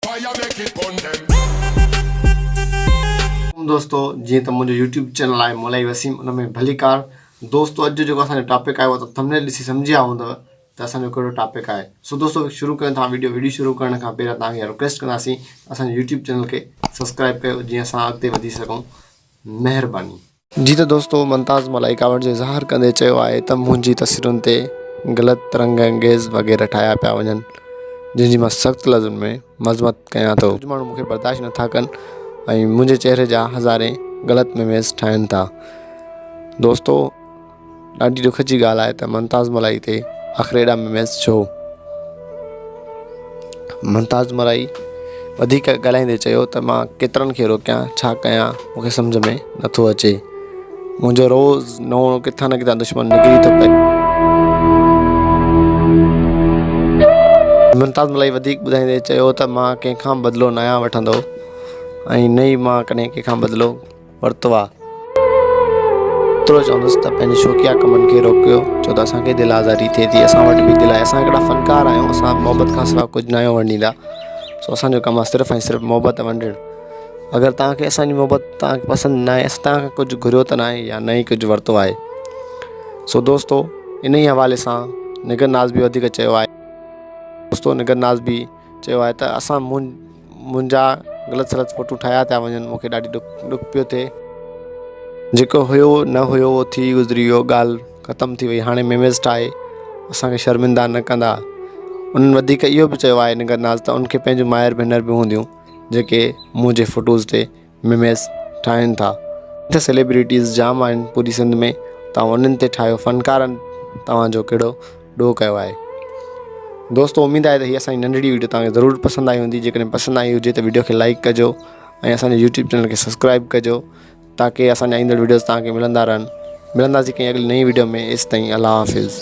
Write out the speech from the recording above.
fire make it burn them. दोस्तों जी तो मुझे YouTube चैनल आहे मोलाई वसीम उन में भली कार दोस्तों अॼु जेको असांजो टॉपिक आहे उहो त थंबनेल ॾिसी सम्झी विया हूंदव त असांजो कहिड़ो टॉपिक आहे। सो दोस्तों शुरू कयूं था वीडियो शुरू करण खां पहिरियों तव्हांखे रिक्वेस्ट कंदासीं असांजे YouTube चैनल खे सब्सक्राइब कयो जीअं असां अॻिते वधी सघूं। महिरबानी। जी तो दोस्तों मुमताज़ मलाई कावड़ जो इज़हार कंदे चयो आहे त मुंहिंजी तस्वीरुनि ते ग़लति रंग अंगेज़ वग़ैरह ठाहिया पिया वञनि जंहिंजी मां सख़्त लफ़्ज़नि में मज़मत कयां थो। कुझु माण्हू मूंखे बर्दाश्त नथा कनि ऐं मुंहिंजे चेहरे जा हज़ारे ग़लति मेमेज़ ठाहिनि था। दोस्तों ॾाढी दुख जी ॻाल्हि आहे त मुमताज़ मलाई ते आख़िर एॾा मेमेज़ छो। मुमताज़ मलाई वधीक ॻाल्हाईंदे चयो त मां केतिरनि खे रोकियां छा कयां मूंखे सम्झ में नथो अचे। मुंहिंजो रोज़ नओं किथां न किथां दुश्मन निकिरी थो पए। मुमताज़ मलाई वधीक ॿुधाईंदे चयो त मां कंहिंखां बदिलो न आहियां वठंदो ऐं न ई मां कॾहिं कंहिंखां बदिलो वरितो आहे। एतिरो चवंदुसि त पंहिंजे शौक़िया कमनि खे रोकियो छो त असांखे दिलि आज़ादी थिए थी। असां वटि बि दिलि आहे, असां हिकिड़ा फ़नकार आहियूं, असां मोहबत खां सवाइ कुझु न आहियूं वंडींदा। सो असांजो कमु आहे सिर्फ़ु ऐं सिर्फ़ु मोहबत वंडणु। अगरि तव्हांखे असांजी मोहबत तव्हांखे पसंदि न आहे, असां तव्हांखे कुझु घुरियो त न आहे या न ई कुझु वरितो आहे। सो दोस्तों इन ई हवाले सां निगर नाज़ बि वधीक चयो आहे। दोस्तों निगर नाज़ बि चयो आहे त असां मुंहिंजा ग़लति सलत फ़ोटू ठाहिया था वञनि मूंखे ॾाढी ॾुख पियो थिए। जेको हुयो न हुयो उहो थी गुज़री वियो, ॻाल्हि ख़तमु थी वई। हाणे मेमेज़ ठाहे असांखे शर्मिंदा न कंदा। उन्हनि वधीक इहो बि चयो आहे निगर नाज़ त उनखे पंहिंजूं माइर भेनर बि हूंदियूं जेके मुंहिंजे फ़ोटोज़ ते मेमेज़ ठाहिनि था। त सेलिब्रिटीज़ जाम आहिनि पूरी सिंध में, तव्हां उन्हनि ते ठाहियो। फ़नकारनि तव्हांजो कहिड़ो ॾोह कयो आहे। दोस्तों उमेद आहे त हीअ असांजी नंढड़ी वीडियो तव्हांखे ज़रूरु पसंदि आई हूंदी। जेकॾहिं पसंदि आई हुजे त वीडियो खे लाइक कजो ऐं असांजे YouTube चैनल खे सब्सक्राइब कजो ताकी असांजा ईंदड़ वीडियोज़ तव्हांखे मिलंदा रहनि। मिलंदासीं कंहिं अगली नई वीडियो में। एसि ताईं अल्लाह हाफ़िज़।